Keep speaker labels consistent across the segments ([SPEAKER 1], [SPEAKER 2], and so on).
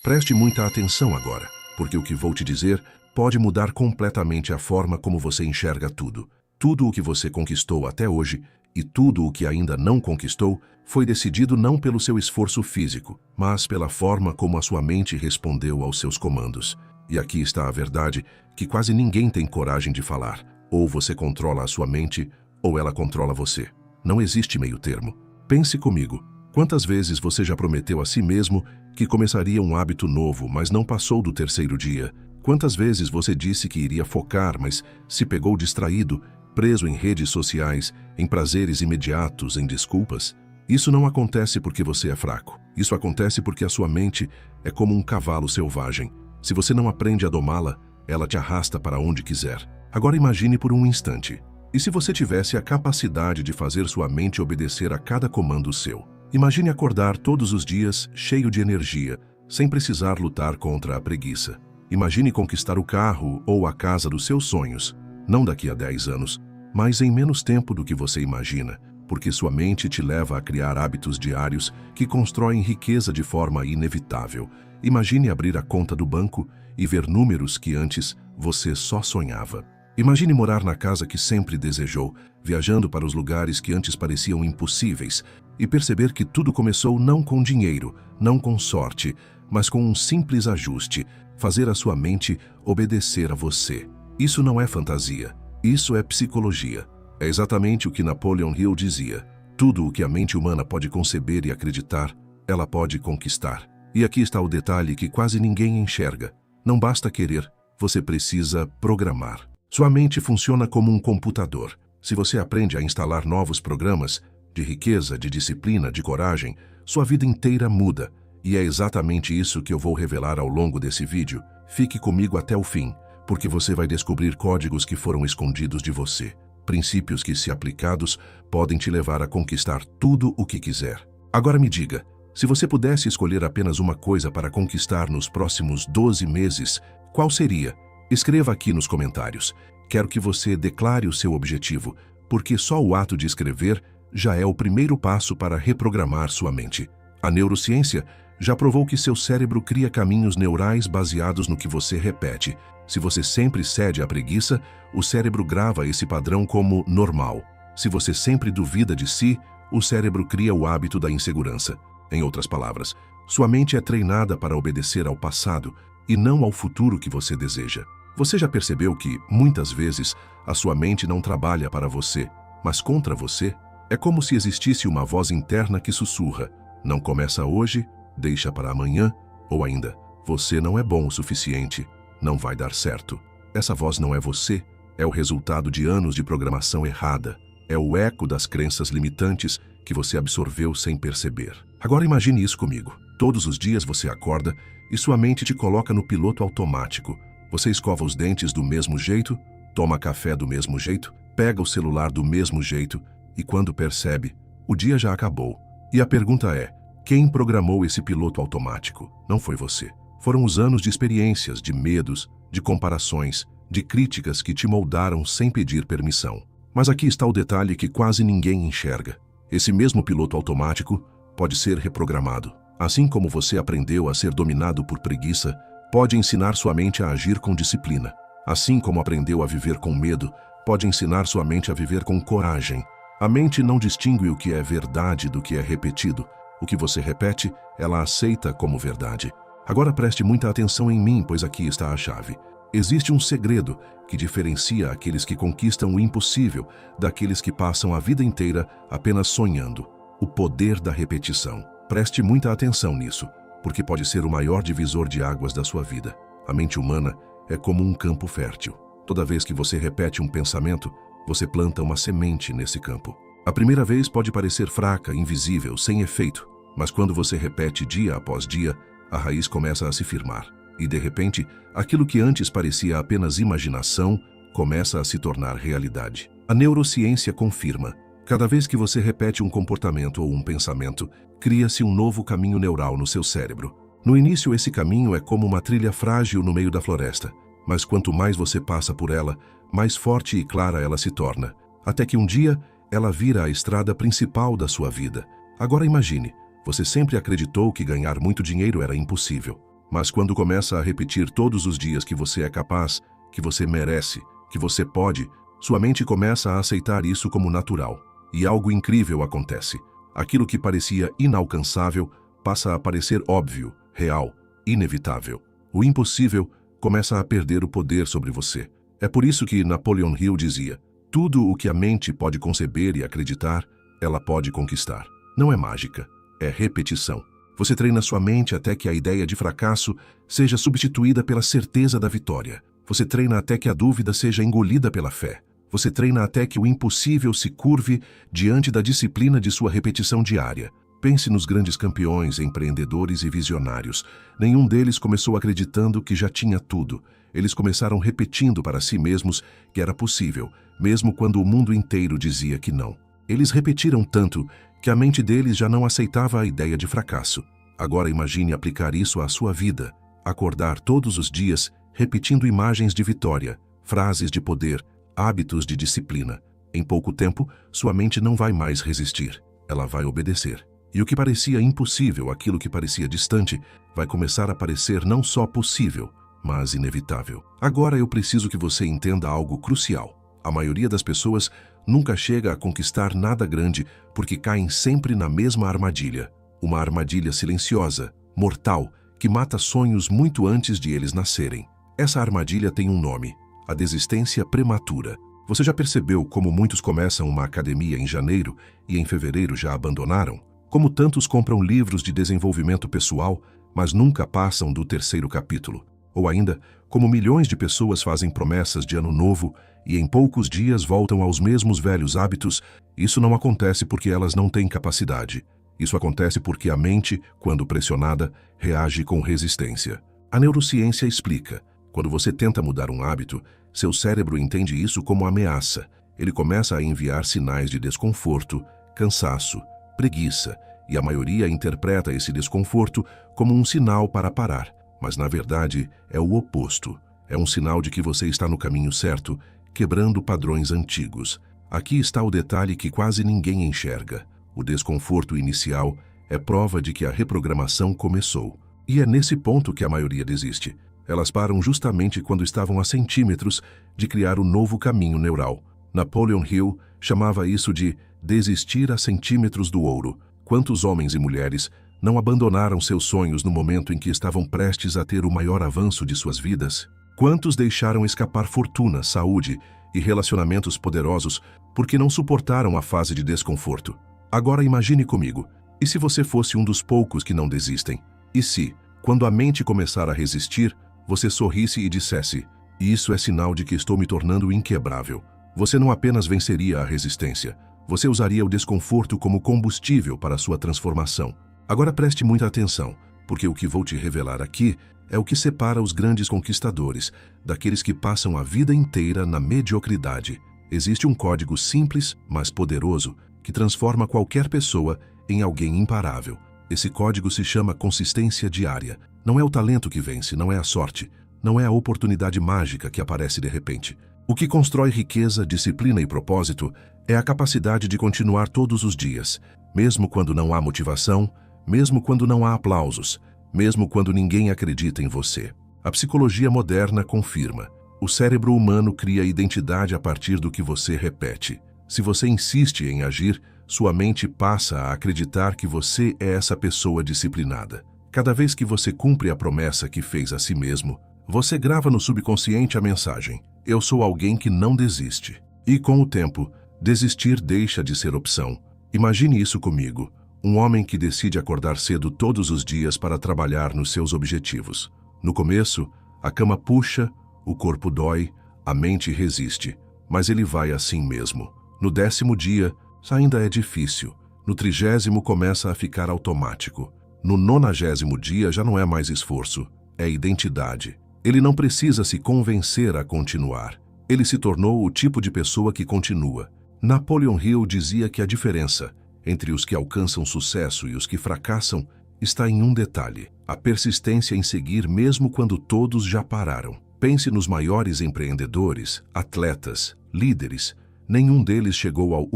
[SPEAKER 1] Preste muita atenção agora, porque o que vou te dizer pode mudar completamente a forma como você enxerga tudo. Tudo o que você conquistou até hoje e tudo o que ainda não conquistou foi decidido não pelo seu esforço físico, mas pela forma como a sua mente respondeu aos seus comandos. E aqui está a verdade que quase ninguém tem coragem de falar. Ou você controla a sua mente, ou ela controla você. Não existe meio termo. Pense comigo. Quantas vezes você já prometeu a si mesmo que começaria um hábito novo, mas não passou do terceiro dia? Quantas vezes você disse que iria focar, mas se pegou distraído, preso em redes sociais, em prazeres imediatos, em desculpas? Isso não acontece porque você é fraco. Isso acontece porque a sua mente é como um cavalo selvagem. Se você não aprende a domá-la, ela te arrasta para onde quiser. Agora imagine por um instante. E se você tivesse a capacidade de fazer sua mente obedecer a cada comando seu? Imagine acordar todos os dias cheio de energia, sem precisar lutar contra a preguiça. Imagine conquistar o carro ou a casa dos seus sonhos, não daqui a 10 anos, mas em menos tempo do que você imagina, porque sua mente te leva a criar hábitos diários que constroem riqueza de forma inevitável. Imagine abrir a conta do banco e ver números que antes você só sonhava. Imagine morar na casa que sempre desejou, viajando para os lugares que antes pareciam impossíveis, e perceber que tudo começou não com dinheiro, não com sorte, mas com um simples ajuste, fazer a sua mente obedecer a você. Isso não é fantasia, isso é psicologia. É exatamente o que Napoleon Hill dizia. Tudo o que a mente humana pode conceber e acreditar, ela pode conquistar. E aqui está o detalhe que quase ninguém enxerga. Não basta querer, você precisa programar. Sua mente funciona como um computador. Se você aprende a instalar novos programas, de riqueza, de disciplina, de coragem, sua vida inteira muda. E é exatamente isso que eu vou revelar ao longo desse vídeo. Fique comigo até o fim, porque você vai descobrir códigos que foram escondidos de você. Princípios que, se aplicados, podem te levar a conquistar tudo o que quiser. Agora me diga, se você pudesse escolher apenas uma coisa para conquistar nos próximos 12 meses, qual seria? Escreva aqui nos comentários. Quero que você declare o seu objetivo, porque só o ato de escrever já é o primeiro passo para reprogramar sua mente. A neurociência já provou que seu cérebro cria caminhos neurais baseados no que você repete. Se você sempre cede à preguiça, o cérebro grava esse padrão como normal. Se você sempre duvida de si, o cérebro cria o hábito da insegurança. Em outras palavras, sua mente é treinada para obedecer ao passado e não ao futuro que você deseja. Você já percebeu que, muitas vezes, a sua mente não trabalha para você, mas contra você? É como se existisse uma voz interna que sussurra: não começa hoje, deixa para amanhã, ou ainda, você não é bom o suficiente, não vai dar certo. Essa voz não é você, é o resultado de anos de programação errada. É o eco das crenças limitantes que você absorveu sem perceber. Agora imagine isso comigo. Todos os dias você acorda e sua mente te coloca no piloto automático. Você escova os dentes do mesmo jeito, toma café do mesmo jeito, pega o celular do mesmo jeito e quando percebe, o dia já acabou. E a pergunta é, quem programou esse piloto automático? Não foi você. Foram os anos de experiências, de medos, de comparações, de críticas que te moldaram sem pedir permissão. Mas aqui está o detalhe que quase ninguém enxerga. Esse mesmo piloto automático pode ser reprogramado. Assim como você aprendeu a ser dominado por preguiça, pode ensinar sua mente a agir com disciplina. Assim como aprendeu a viver com medo, pode ensinar sua mente a viver com coragem. A mente não distingue o que é verdade do que é repetido. O que você repete, ela aceita como verdade. Agora preste muita atenção em mim, pois aqui está a chave. Existe um segredo que diferencia aqueles que conquistam o impossível daqueles que passam a vida inteira apenas sonhando. O poder da repetição. Preste muita atenção nisso, porque pode ser o maior divisor de águas da sua vida. A mente humana é como um campo fértil. Toda vez que você repete um pensamento, você planta uma semente nesse campo. A primeira vez pode parecer fraca, invisível, sem efeito, mas quando você repete dia após dia, a raiz começa a se firmar. E, de repente, aquilo que antes parecia apenas imaginação começa a se tornar realidade. A neurociência confirma. Cada vez que você repete um comportamento ou um pensamento, cria-se um novo caminho neural no seu cérebro. No início, esse caminho é como uma trilha frágil no meio da floresta, mas quanto mais você passa por ela, mais forte e clara ela se torna, até que um dia ela vira a estrada principal da sua vida. Agora imagine, você sempre acreditou que ganhar muito dinheiro era impossível. Mas quando começa a repetir todos os dias que você é capaz, que você merece, que você pode, sua mente começa a aceitar isso como natural. E algo incrível acontece. Aquilo que parecia inalcançável passa a parecer óbvio, real, inevitável. O impossível começa a perder o poder sobre você. É por isso que Napoleon Hill dizia: tudo o que a mente pode conceber e acreditar, ela pode conquistar. Não é mágica, é repetição. Você treina sua mente até que a ideia de fracasso seja substituída pela certeza da vitória. Você treina até que a dúvida seja engolida pela fé. Você treina até que o impossível se curve diante da disciplina de sua repetição diária. Pense nos grandes campeões, empreendedores e visionários. Nenhum deles começou acreditando que já tinha tudo. Eles começaram repetindo para si mesmos que era possível, mesmo quando o mundo inteiro dizia que não. Eles repetiram tanto que a mente deles já não aceitava a ideia de fracasso. Agora imagine aplicar isso à sua vida. Acordar todos os dias, repetindo imagens de vitória, frases de poder, hábitos de disciplina. Em pouco tempo, sua mente não vai mais resistir. Ela vai obedecer. E o que parecia impossível, aquilo que parecia distante, vai começar a parecer não só possível, mas inevitável. Agora eu preciso que você entenda algo crucial. A maioria das pessoas nunca chega a conquistar nada grande porque caem sempre na mesma armadilha. Uma armadilha silenciosa, mortal, que mata sonhos muito antes de eles nascerem. Essa armadilha tem um nome: a desistência prematura. Você já percebeu como muitos começam uma academia em janeiro e em fevereiro já abandonaram? Como tantos compram livros de desenvolvimento pessoal, mas nunca passam do terceiro capítulo? Ou ainda, como milhões de pessoas fazem promessas de ano novo e em poucos dias voltam aos mesmos velhos hábitos? Isso não acontece porque elas não têm capacidade. Isso acontece porque a mente, quando pressionada, reage com resistência. A neurociência explica: quando você tenta mudar um hábito, seu cérebro entende isso como ameaça. Ele começa a enviar sinais de desconforto, cansaço, preguiça, e a maioria interpreta esse desconforto como um sinal para parar. Mas, na verdade, é o oposto. É um sinal de que você está no caminho certo, quebrando padrões antigos. Aqui está o detalhe que quase ninguém enxerga. O desconforto inicial é prova de que a reprogramação começou. E é nesse ponto que a maioria desiste. Elas param justamente quando estavam a centímetros de criar o novo caminho neural. Napoleon Hill chamava isso de desistir a centímetros do ouro. Quantos homens e mulheres não abandonaram seus sonhos no momento em que estavam prestes a ter o maior avanço de suas vidas? Quantos deixaram escapar fortuna, saúde e relacionamentos poderosos porque não suportaram a fase de desconforto? Agora imagine comigo, e se você fosse um dos poucos que não desistem? E se, quando a mente começar a resistir, você sorrisse e dissesse: "Isso é sinal de que estou me tornando inquebrável"? Você não apenas venceria a resistência, você usaria o desconforto como combustível para a sua transformação. Agora preste muita atenção, porque o que vou te revelar aqui é o que separa os grandes conquistadores daqueles que passam a vida inteira na mediocridade. Existe um código simples, mas poderoso, que transforma qualquer pessoa em alguém imparável. Esse código se chama consistência diária. Não é o talento que vence, não é a sorte, não é a oportunidade mágica que aparece de repente. O que constrói riqueza, disciplina e propósito é a capacidade de continuar todos os dias, mesmo quando não há motivação, mesmo quando não há aplausos, mesmo quando ninguém acredita em você. A psicologia moderna confirma: o cérebro humano cria identidade a partir do que você repete. Se você insiste em agir, sua mente passa a acreditar que você é essa pessoa disciplinada. Cada vez que você cumpre a promessa que fez a si mesmo, você grava no subconsciente a mensagem: "Eu sou alguém que não desiste". E com o tempo, desistir deixa de ser opção. Imagine isso comigo: um homem que decide acordar cedo todos os dias para trabalhar nos seus objetivos. No começo, a cama puxa, o corpo dói, a mente resiste, mas ele vai assim mesmo. No 10º dia, ainda é difícil. No 30º começa a ficar automático. No 90º dia já não é mais esforço, é identidade. Ele não precisa se convencer a continuar. Ele se tornou o tipo de pessoa que continua. Napoleon Hill dizia que a diferença entre os que alcançam sucesso e os que fracassam está em um detalhe: a persistência em seguir mesmo quando todos já pararam. Pense nos maiores empreendedores, atletas, líderes. Nenhum deles chegou ao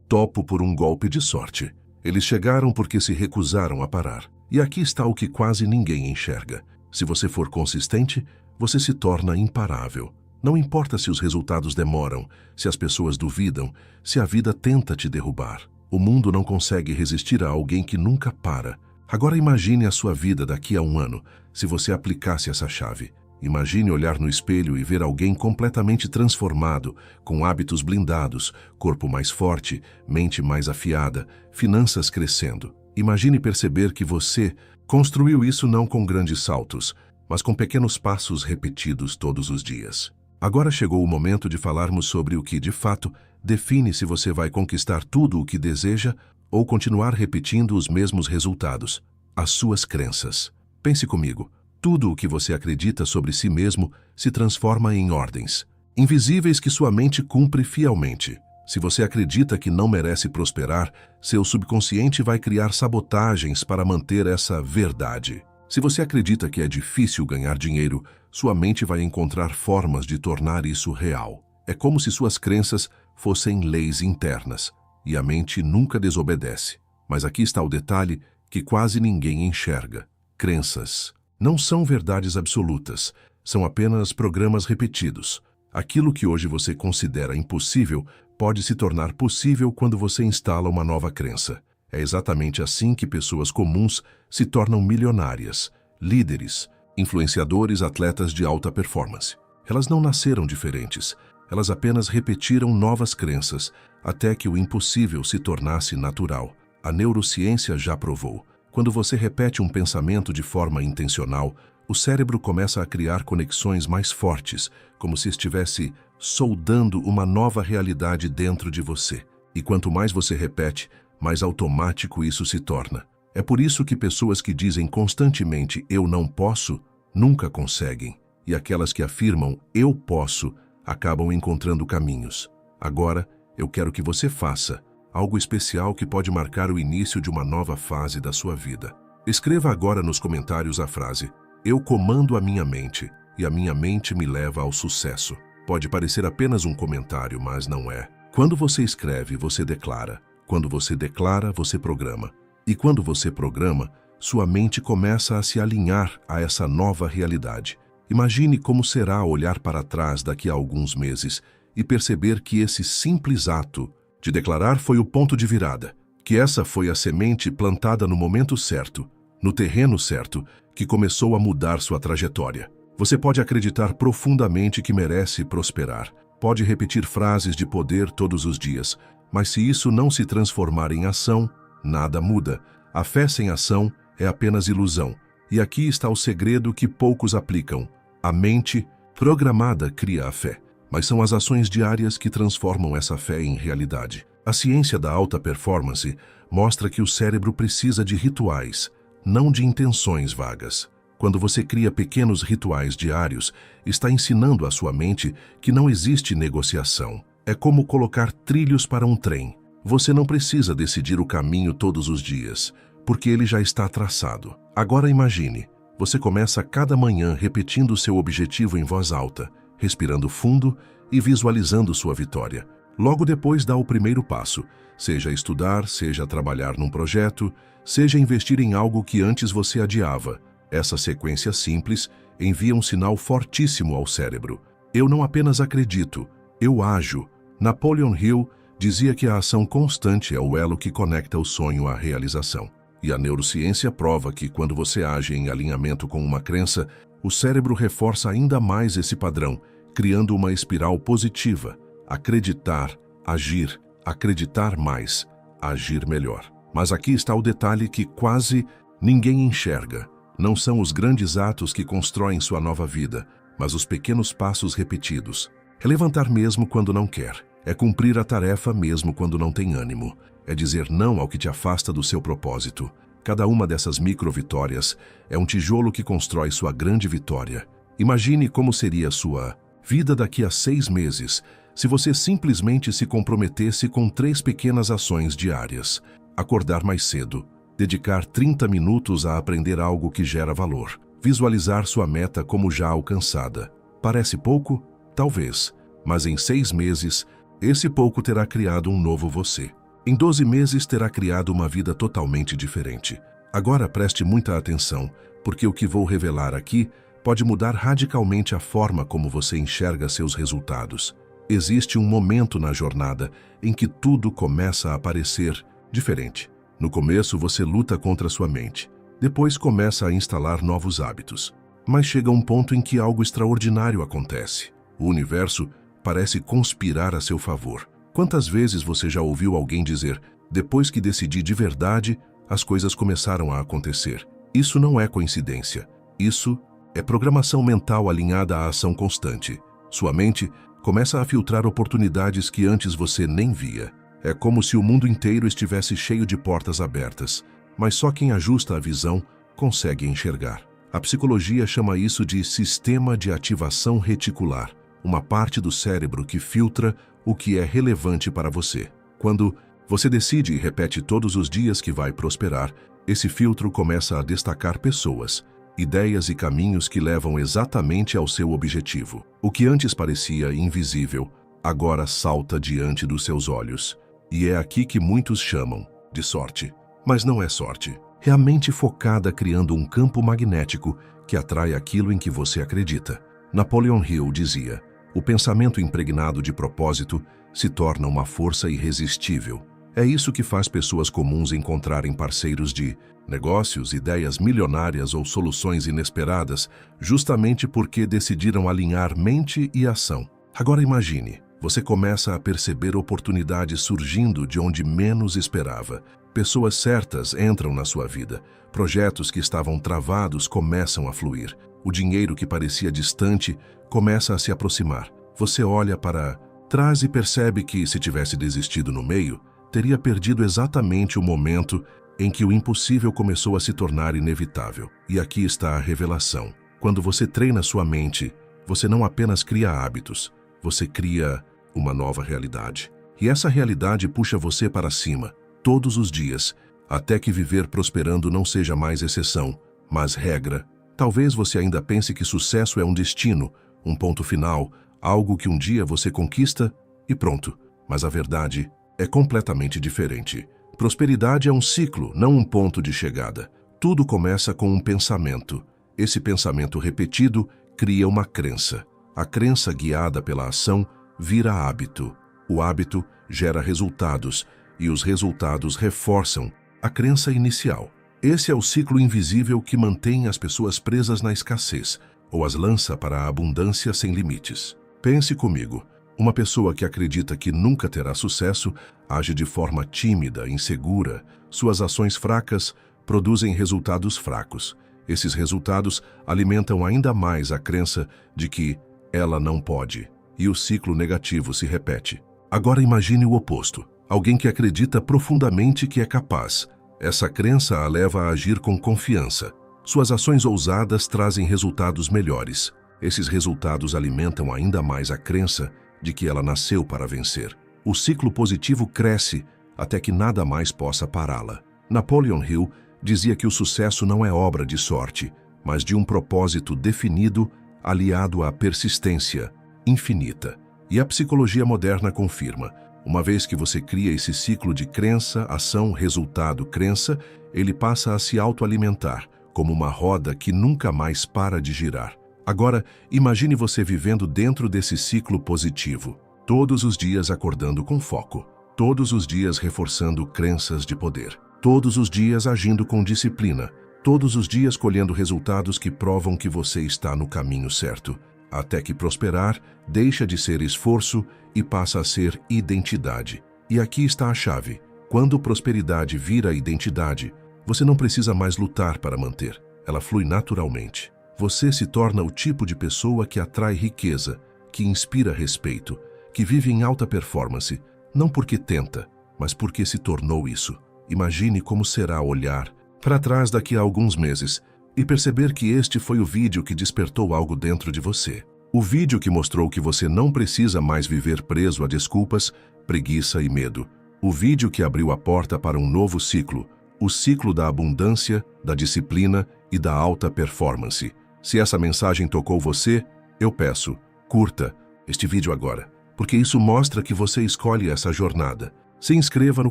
[SPEAKER 1] topo por um golpe de sorte. Eles chegaram porque se recusaram a parar. E aqui está o que quase ninguém enxerga. Se você for consistente, você se torna imparável. Não importa se os resultados demoram, se as pessoas duvidam, se a vida tenta te derrubar. O mundo não consegue resistir a alguém que nunca para. Agora imagine a sua vida daqui a um ano, se você aplicasse essa chave. Imagine olhar no espelho e ver alguém completamente transformado, com hábitos blindados, corpo mais forte, mente mais afiada, finanças crescendo. Imagine perceber que você construiu isso não com grandes saltos, mas com pequenos passos repetidos todos os dias. Agora chegou o momento de falarmos sobre o que, de fato, define se você vai conquistar tudo o que deseja ou continuar repetindo os mesmos resultados: as suas crenças. Pense comigo. Tudo o que você acredita sobre si mesmo se transforma em ordens invisíveis que sua mente cumpre fielmente. Se você acredita que não merece prosperar, seu subconsciente vai criar sabotagens para manter essa verdade. Se você acredita que é difícil ganhar dinheiro, sua mente vai encontrar formas de tornar isso real. É como se suas crenças fossem leis internas, e a mente nunca desobedece. Mas aqui está o detalhe que quase ninguém enxerga. Crenças não são verdades absolutas, são apenas programas repetidos. Aquilo que hoje você considera impossível pode se tornar possível quando você instala uma nova crença. É exatamente assim que pessoas comuns se tornam milionárias, líderes, influenciadores, atletas de alta performance. Elas não nasceram diferentes, elas apenas repetiram novas crenças até que o impossível se tornasse natural. A neurociência já provou. Quando você repete um pensamento de forma intencional, o cérebro começa a criar conexões mais fortes, como se estivesse soldando uma nova realidade dentro de você. E quanto mais você repete, mais automático isso se torna. É por isso que pessoas que dizem constantemente "eu não posso", nunca conseguem. E aquelas que afirmam "eu posso", acabam encontrando caminhos. Agora, eu quero que você faça algo especial que pode marcar o início de uma nova fase da sua vida. Escreva agora nos comentários a frase "eu comando a minha mente e a minha mente me leva ao sucesso". Pode parecer apenas um comentário, mas não é. Quando você escreve, você declara. Quando você declara, você programa. E quando você programa, sua mente começa a se alinhar a essa nova realidade. Imagine como será olhar para trás daqui a alguns meses e perceber que esse simples ato de declarar foi o ponto de virada, que essa foi a semente plantada no momento certo, no terreno certo, que começou a mudar sua trajetória. Você pode acreditar profundamente que merece prosperar, pode repetir frases de poder todos os dias, mas se isso não se transformar em ação, nada muda. A fé sem ação é apenas ilusão. E aqui está o segredo que poucos aplicam. A mente programada cria a fé, mas são as ações diárias que transformam essa fé em realidade. A ciência da alta performance mostra que o cérebro precisa de rituais, não de intenções vagas. Quando você cria pequenos rituais diários, está ensinando à sua mente que não existe negociação. É como colocar trilhos para um trem. Você não precisa decidir o caminho todos os dias, porque ele já está traçado. Agora imagine, você começa cada manhã repetindo seu objetivo em voz alta, respirando fundo e visualizando sua vitória. Logo depois dá o primeiro passo, seja estudar, seja trabalhar num projeto, seja investir em algo que antes você adiava. Essa sequência simples envia um sinal fortíssimo ao cérebro. Eu não apenas acredito, eu ajo. Napoleon Hill dizia que a ação constante é o elo que conecta o sonho à realização. E a neurociência prova que quando você age em alinhamento com uma crença, o cérebro reforça ainda mais esse padrão, criando uma espiral positiva. Acreditar, agir, acreditar mais, agir melhor. Mas aqui está o detalhe que quase ninguém enxerga. Não são os grandes atos que constroem sua nova vida, mas os pequenos passos repetidos. É levantar mesmo quando não quer. É cumprir a tarefa mesmo quando não tem ânimo. É dizer não ao que te afasta do seu propósito. Cada uma dessas micro-vitórias é um tijolo que constrói sua grande vitória. Imagine como seria sua vida daqui a 6 meses se você simplesmente se comprometesse com 3 pequenas ações diárias. Acordar mais cedo. Dedicar 30 minutos a aprender algo que gera valor. Visualizar sua meta como já alcançada. Parece pouco? Talvez. Mas em 6 meses, esse pouco terá criado um novo você. Em 12 meses terá criado uma vida totalmente diferente. Agora preste muita atenção, porque o que vou revelar aqui pode mudar radicalmente a forma como você enxerga seus resultados. Existe um momento na jornada em que tudo começa a parecer diferente. No começo você luta contra sua mente, depois começa a instalar novos hábitos. Mas chega um ponto em que algo extraordinário acontece. O universo parece conspirar a seu favor. Quantas vezes você já ouviu alguém dizer: depois que decidi de verdade, as coisas começaram a acontecer? Isso não é coincidência. Isso é programação mental alinhada à ação constante. Sua mente começa a filtrar oportunidades que antes você nem via. É como se o mundo inteiro estivesse cheio de portas abertas, mas só quem ajusta a visão consegue enxergar. A psicologia chama isso de sistema de ativação reticular, uma parte do cérebro que filtra o que é relevante para você. Quando você decide e repete todos os dias que vai prosperar, esse filtro começa a destacar pessoas, ideias e caminhos que levam exatamente ao seu objetivo. O que antes parecia invisível, agora salta diante dos seus olhos. E é aqui que muitos chamam de sorte. Mas não é sorte. É a mente focada criando um campo magnético que atrai aquilo em que você acredita. Napoleon Hill dizia: o pensamento impregnado de propósito se torna uma força irresistível. É isso que faz pessoas comuns encontrarem parceiros de negócios, ideias milionárias ou soluções inesperadas, justamente porque decidiram alinhar mente e ação. Agora imagine, você começa a perceber oportunidades surgindo de onde menos esperava. Pessoas certas entram na sua vida. Projetos que estavam travados começam a fluir. O dinheiro que parecia distante começa a se aproximar. Você olha para trás e percebe que, se tivesse desistido no meio, teria perdido exatamente o momento em que o impossível começou a se tornar inevitável. E aqui está a revelação. Quando você treina sua mente, você não apenas cria hábitos, você cria uma nova realidade. E essa realidade puxa você para cima, todos os dias, até que viver prosperando não seja mais exceção, mas regra. Talvez você ainda pense que sucesso é um destino, um ponto final, algo que um dia você conquista e pronto. Mas a verdade é completamente diferente. Prosperidade é um ciclo, não um ponto de chegada. Tudo começa com um pensamento. Esse pensamento repetido cria uma crença. A crença guiada pela ação vira hábito. O hábito gera resultados e os resultados reforçam a crença inicial. Esse é o ciclo invisível que mantém as pessoas presas na escassez ou as lança para a abundância sem limites. Pense comigo. Uma pessoa que acredita que nunca terá sucesso age de forma tímida, insegura. Suas ações fracas produzem resultados fracos. Esses resultados alimentam ainda mais a crença de que ela não pode. E o ciclo negativo se repete. Agora imagine o oposto. Alguém que acredita profundamente que é capaz. Essa crença a leva a agir com confiança. Suas ações ousadas trazem resultados melhores. Esses resultados alimentam ainda mais a crença de que ela nasceu para vencer. O ciclo positivo cresce até que nada mais possa pará-la. Napoleon Hill dizia que o sucesso não é obra de sorte, mas de um propósito definido aliado à persistência infinita. E a psicologia moderna confirma: uma vez que você cria esse ciclo de crença, ação, resultado, crença, ele passa a se autoalimentar, como uma roda que nunca mais para de girar. Agora, imagine você vivendo dentro desse ciclo positivo, todos os dias acordando com foco, todos os dias reforçando crenças de poder, todos os dias agindo com disciplina, todos os dias colhendo resultados que provam que você está no caminho certo, até que prosperar deixa de ser esforço e passa a ser identidade. E aqui está a chave. Quando prosperidade vira identidade, você não precisa mais lutar para manter. Ela flui naturalmente. Você se torna o tipo de pessoa que atrai riqueza, que inspira respeito, que vive em alta performance, não porque tenta, mas porque se tornou isso. Imagine como será olhar para trás daqui a alguns meses e perceber que este foi o vídeo que despertou algo dentro de você. O vídeo que mostrou que você não precisa mais viver preso a desculpas, preguiça e medo. O vídeo que abriu a porta para um novo ciclo, o ciclo da abundância, da disciplina e da alta performance. Se essa mensagem tocou você, eu peço, curta este vídeo agora, porque isso mostra que você escolhe essa jornada. Se inscreva no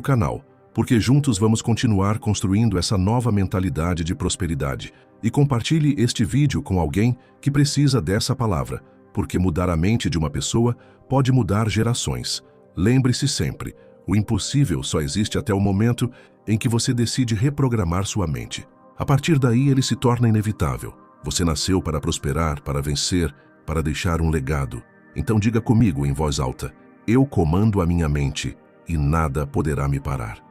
[SPEAKER 1] canal, porque juntos vamos continuar construindo essa nova mentalidade de prosperidade. E compartilhe este vídeo com alguém que precisa dessa palavra, porque mudar a mente de uma pessoa pode mudar gerações. Lembre-se sempre, o impossível só existe até o momento em que você decide reprogramar sua mente. A partir daí ele se torna inevitável. Você nasceu para prosperar, para vencer, para deixar um legado. Então diga comigo em voz alta: eu comando a minha mente e nada poderá me parar.